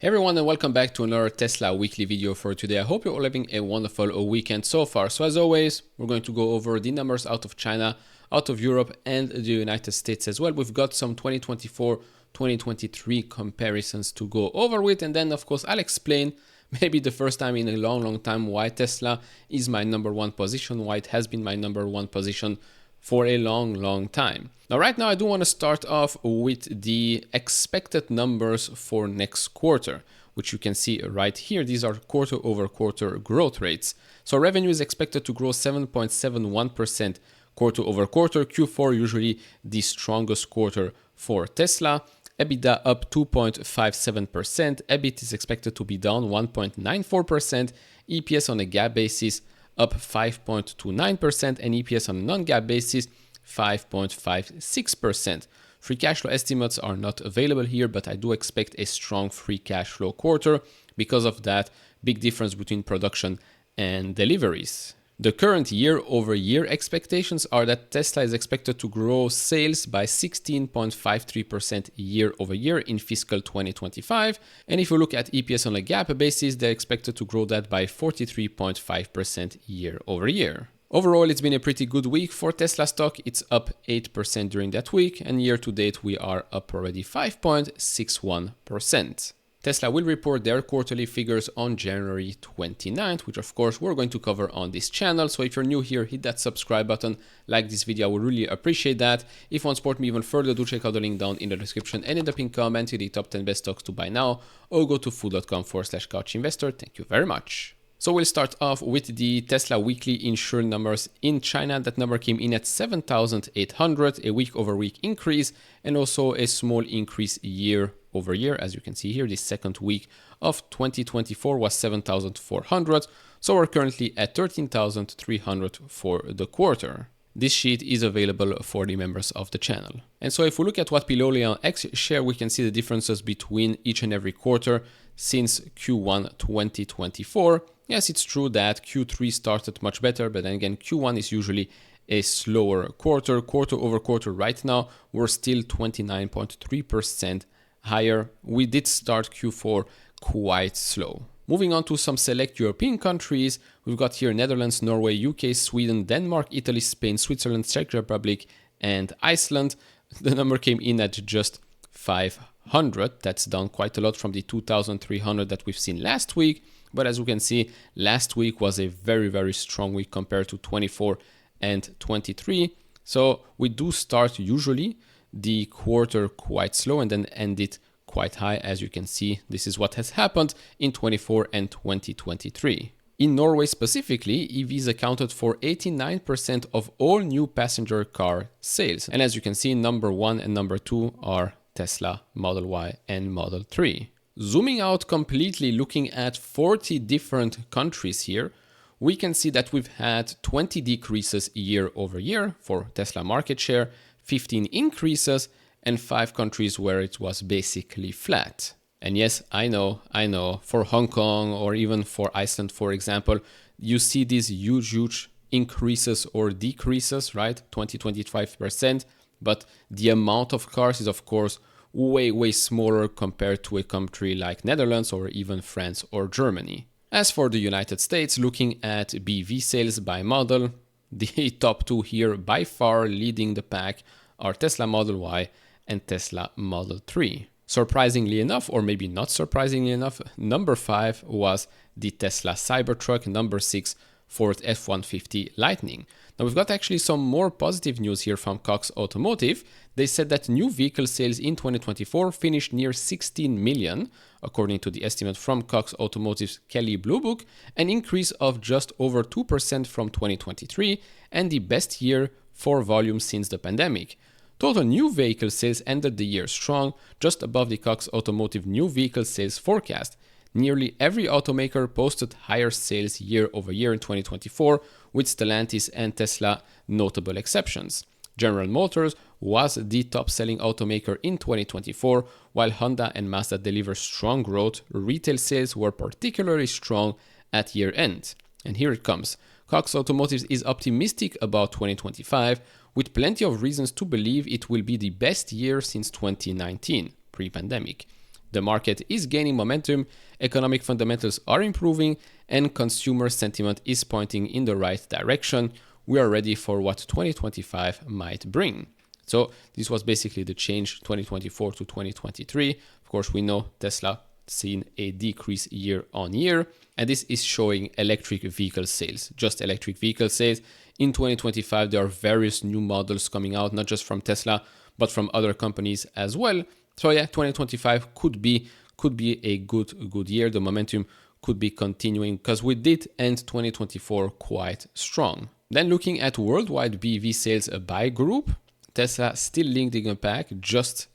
Hey everyone, and welcome back to another Tesla weekly video for today. I hope you're all having a wonderful weekend so far. So as always, we're going to go over the numbers out of China, out of Europe, and the United States as well. We've got some 2024-2023 comparisons to go over with, and then of course I'll explain, maybe the first time in a long time, why Tesla is my number one position, why it has been my number one position for a long time. Now, right now, I do want to start off with the expected numbers for next quarter, which you can see right here. These are quarter over quarter growth rates. So revenue is expected to grow 7.71% quarter over quarter. Q4 usually the strongest quarter for Tesla. EBITDA up 2.57%. EBIT is expected to be down 1.94%. EPS on a GAAP basis up 5.29%, and EPS on a non-GAAP basis 5.56%. Free cash flow estimates are not available here, but I do expect a strong free cash flow quarter because of that big difference between production and deliveries. The current year-over-year expectations are that Tesla is expected to grow sales by 16.53% year-over-year in fiscal 2025. And if you look at EPS on a GAAP basis, they're expected to grow that by 43.5% year-over-year. Overall, it's been a pretty good week for Tesla stock. It's up 8% during that week, and year to date, we are up already 5.61%. Tesla will report their quarterly figures on January 29th, which of course we're going to cover on this channel. So if you're new here, hit that subscribe button, like this video, I would really appreciate that. If you want to support me even further, do check out the link down in the description and in the pinned comment to the top 10 best stocks to buy now, or go to fool.com/couchinvestor. Thank you very much. So we'll start off with the Tesla weekly insured numbers in China. That number came in at 7,800, a week over week increase, and also a small increase year over year. As you can see here, the second week of 2024 was 7,400. So we're currently at 13,300 for the quarter. This sheet is available for the members of the channel. And so if we look at what Pilolian X share, we can see the differences between each and every quarter since Q1 2024. Yes, it's true that Q3 started much better, but then again, Q1 is usually a slower quarter. Quarter over quarter right now, we're still 29.3% higher. We did start Q4 quite slow. Moving on to some select European countries, we've got here Netherlands, Norway, UK, Sweden, Denmark, Italy, Spain, Switzerland, Czech Republic, and Iceland. The number came in at just 500. That's down quite a lot from the 2,300 that we've seen last week. But as we can see, last week was a very strong week compared to 24 and 23. So we do start usually the quarter quite slow and then end it quite high. As you can see, this is what has happened in 24 and 2023. In Norway specifically, EVs accounted for 89% of all new passenger car sales. And as you can see, number one and number two are Tesla Model Y and Model 3. Zooming out completely, looking at 40 different countries here, we can see that we've had 20 decreases year over year for Tesla market share, 15 increases, and 5 countries where it was basically flat. And yes, I know, for Hong Kong or even for Iceland, for example, you see these huge increases or decreases, right? 20-25%, but the amount of cars is of course way smaller compared to a country like Netherlands or even France or Germany. As for the United States, looking at BEV sales by model, the top two here by far leading the pack are Tesla Model Y and Tesla Model 3. Surprisingly enough, or maybe not surprisingly enough, number 5 was the Tesla Cybertruck, number 6 Ford F-150 Lightning. Now we've got actually some more positive news here from Cox Automotive. They said that new vehicle sales in 2024 finished near 16 million, according to the estimate from Cox Automotive's Kelley Blue Book, an increase of just over 2% from 2023 and the best year for volume since the pandemic. Total new vehicle sales ended the year strong, just above the Cox Automotive new vehicle sales forecast. Nearly every automaker posted higher sales year over year in 2024, with Stellantis and Tesla notable exceptions. General Motors was the top-selling automaker in 2024, while Honda and Mazda delivered strong growth. Retail sales were particularly strong at year-end. And here it comes. Cox Automotive is optimistic about 2025, with plenty of reasons to believe it will be the best year since 2019, pre-pandemic. The market is gaining momentum, economic fundamentals are improving, and consumer sentiment is pointing in the right direction. We are ready for what 2025 might bring. So this was basically the change 2024 to 2023. Of course, we know Tesla seen a decrease year on year, and this is showing electric vehicle sales, just electric vehicle sales. In 2025, there are various new models coming out, not just from Tesla, but from other companies as well. So yeah, 2025 could be a good year. The momentum could be continuing because we did end 2024 quite strong. Then looking at worldwide BEV sales by group, Tesla still leading the pack, just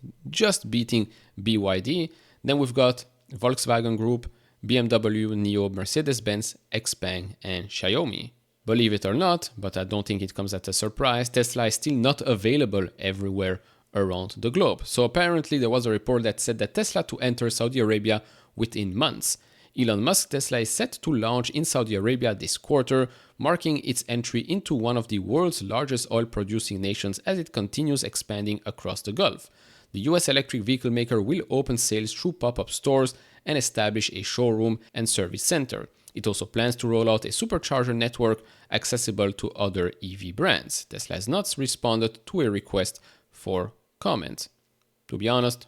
beating BYD. Then we've got Volkswagen Group, BMW, NIO, Mercedes-Benz, XPeng, and Xiaomi. Believe it or not, but I don't think it comes as a surprise, Tesla is still not available everywhere around the globe. So apparently there was a report that said that Tesla to enter Saudi Arabia within months. Elon Musk Tesla is set to launch in Saudi Arabia this quarter, marking its entry into one of the world's largest oil-producing nations as it continues expanding across the Gulf. The US electric vehicle maker will open sales through pop-up stores and establish a showroom and service center. It also plans to roll out a supercharger network accessible to other EV brands. Tesla has not responded to a request for comment. To be honest,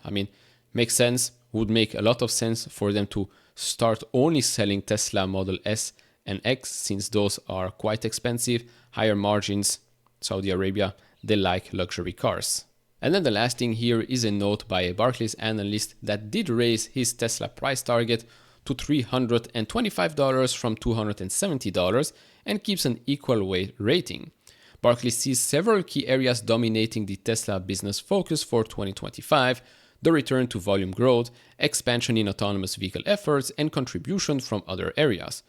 makes sense, would make a lot of sense for them to start only selling Tesla Model S and X, since those are quite expensive, higher margins. Saudi Arabia, they like luxury cars. And then the last thing here is a note by a Barclays analyst that did raise his Tesla price target to $325 from $270 and keeps an equal weight rating. Barclays sees several key areas dominating the Tesla business focus for 2025, the return to volume growth, expansion in autonomous vehicle efforts, and contribution from other areas,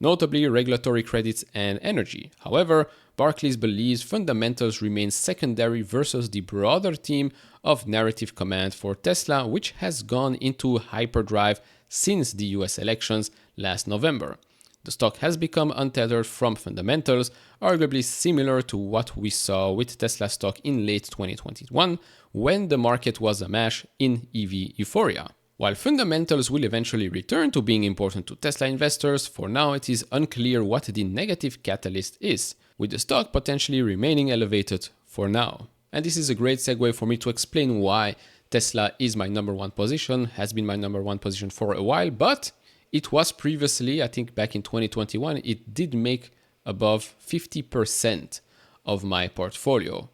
notably regulatory credits and energy. However, Barclays believes fundamentals remain secondary versus the broader theme of narrative command for Tesla, which has gone into hyperdrive since the US elections last November. The stock has become untethered from fundamentals, arguably similar to what we saw with Tesla stock in late 2021 when the market was amash in EV euphoria. While fundamentals will eventually return to being important to Tesla investors, for now it is unclear what the negative catalyst is, with the stock potentially remaining elevated for now. And this is a great segue for me to explain why Tesla is my number one position, has been my number one position for a while, but it was previously, I think back in 2021, it did make above 50% of my portfolio.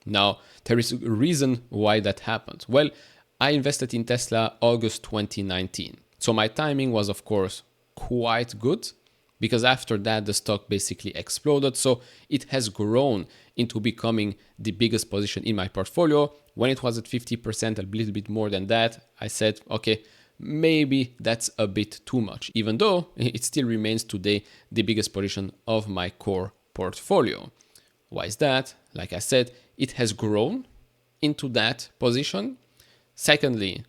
Now, there is a reason why that happened. Well, I invested in Tesla August 2019. So my timing was, of course, quite good because after that, the stock basically exploded. So it has grown into becoming the biggest position in my portfolio. When it was at 50%, a little bit more than that, I said, okay, maybe that's a bit too much, even though it still remains today the biggest position of my core portfolio. Why is that? Like I said, it has grown into that position. Secondly,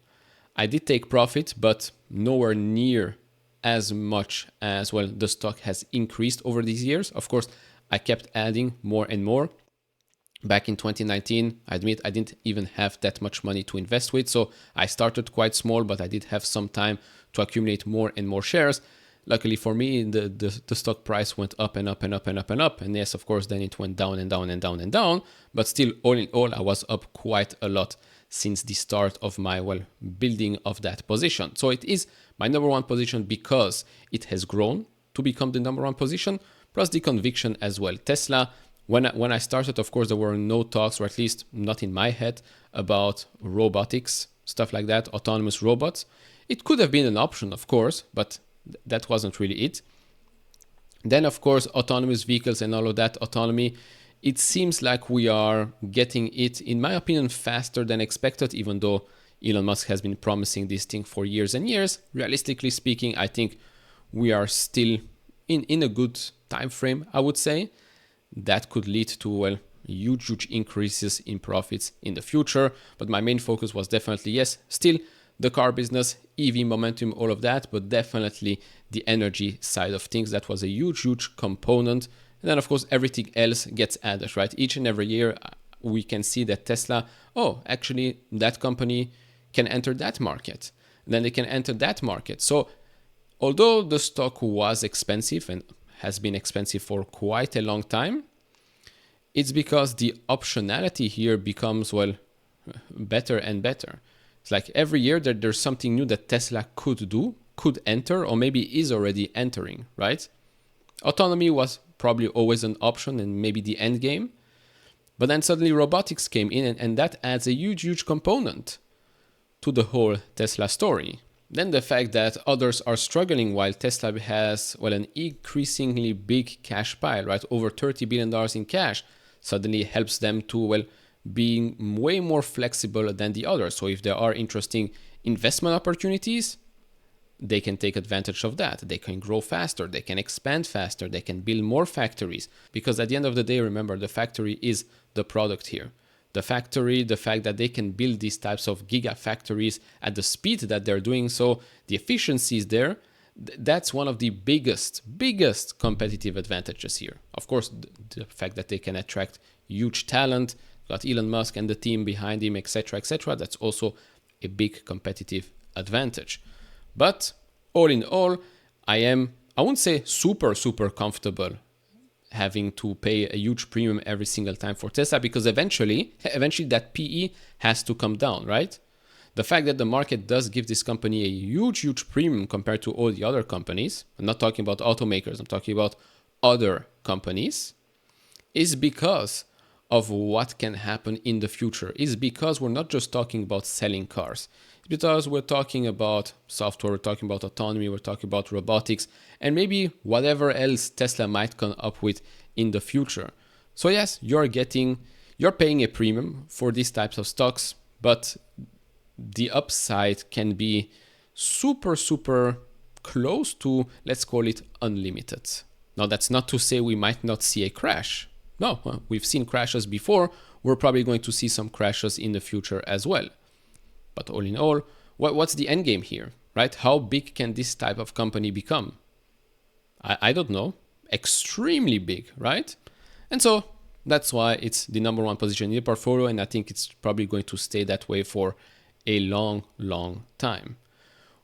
I did take profit, but nowhere near as much as, well, the stock has increased over these years. Of course, I kept adding more and more. Back in 2019, I admit I didn't even have that much money to invest with. So I started quite small, but I did have some time to accumulate more and more shares. Luckily for me, the stock price went up and up and up and up and up. And yes, of course, then it went down and down and down and down. But still, all in all, I was up quite a lot since the start of my, building of that position. So it is my number one position because it has grown to become the number one position, plus the conviction as well. Tesla, when I started, of course, there were no talks, or at least not in my head, about robotics, stuff like that, autonomous robots. It could have been an option, of course, but that wasn't really it. Then, of course, autonomous vehicles and all of that autonomy, it seems like we are getting it, in my opinion, faster than expected, even though Elon Musk has been promising this thing for years and years. Realistically speaking, I think we are still in a good time frame, I would say. That could lead to, huge increases in profits in the future. But my main focus was definitely, yes, still the car business, EV momentum, all of that, but definitely the energy side of things. That was a huge component. And then, of course, everything else gets added, right? Each and every year, we can see that Tesla, actually, that company can enter that market. then they can enter that market. So although the stock was expensive and has been expensive for quite a long time, it's because the optionality here becomes, well, better and better. It's like every year there's something new that Tesla could do, could enter, or maybe is already entering, right? Autonomy was probably always an option and maybe the end game. But then suddenly robotics came in, and that adds a huge, huge component to the whole Tesla story. Then the fact that others are struggling while Tesla has, well, an increasingly big cash pile, right? Over $30 billion in cash suddenly helps them to, well, being way more flexible than the others. So if there are interesting investment opportunities, they can take advantage of that. They can grow faster, they can expand faster, they can build more factories. Because at the end of the day, remember, the factory is the product here. The factory, the fact that they can build these types of gigafactories at the speed that they're doing so, the efficiency is there. That's one of the biggest competitive advantages here. Of course, the fact that they can attract huge talent, got Elon Musk and the team behind him, etc., etc. That's also a big competitive advantage. But all in all, I wouldn't say super comfortable having to pay a huge premium every single time for Tesla, because eventually that PE has to come down, right? The fact that the market does give this company a huge premium compared to all the other companies, I'm not talking about automakers, I'm talking about other companies, is because of what can happen in the future. Is because we're not just talking about selling cars. It's because we're talking about software, we're talking about autonomy, we're talking about robotics, and maybe whatever else Tesla might come up with in the future. So yes, you're paying a premium for these types of stocks, but the upside can be super close to, let's call it, unlimited. Now, that's not to say we might not see a crash. No, we've seen crashes before. We're probably going to see some crashes in the future as well. But all in all, what's the end game here, right? How big can this type of company become? I don't know. Extremely big, right? And so that's why it's the number one position in the portfolio, and I think it's probably going to stay that way for a long time.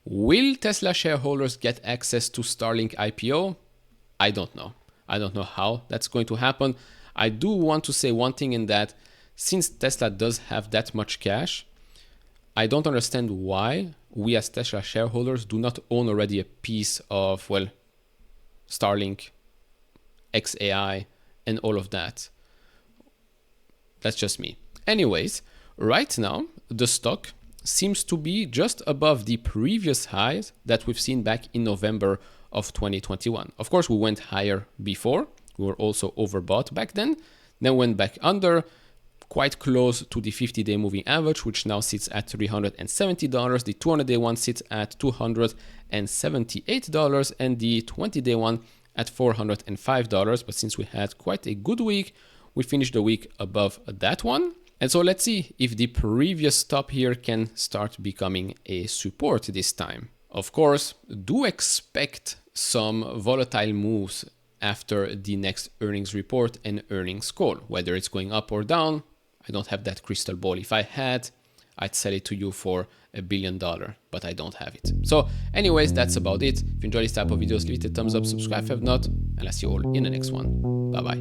Will Tesla shareholders get access to Starlink IPO? I don't know. I don't know how that's going to happen. I do want to say one thing in that, since Tesla does have that much cash, I don't understand why we as Tesla shareholders do not own already a piece of, well, Starlink, XAI, and all of that. That's just me. Anyways, right now, the stock seems to be just above the previous highs that we've seen back in November of 2021. Of course, we went higher before. We were also overbought back then went back under, quite close to the 50-day moving average, which now sits at $370. The 200-day one sits at $278, and the 20-day one at $405. But since we had quite a good week, we finished the week above that one. And so let's see if the previous stop here can start becoming a support this time. Of course, do expect some volatile moves after the next earnings report and earnings call, whether it's going up or down. I don't have that crystal ball. If I had, I'd sell it to you for $1 billion, but I don't have it. So anyways, that's about it. If you enjoy this type of videos, leave it a thumbs up, subscribe if not, and I'll see you all in the next one. Bye bye.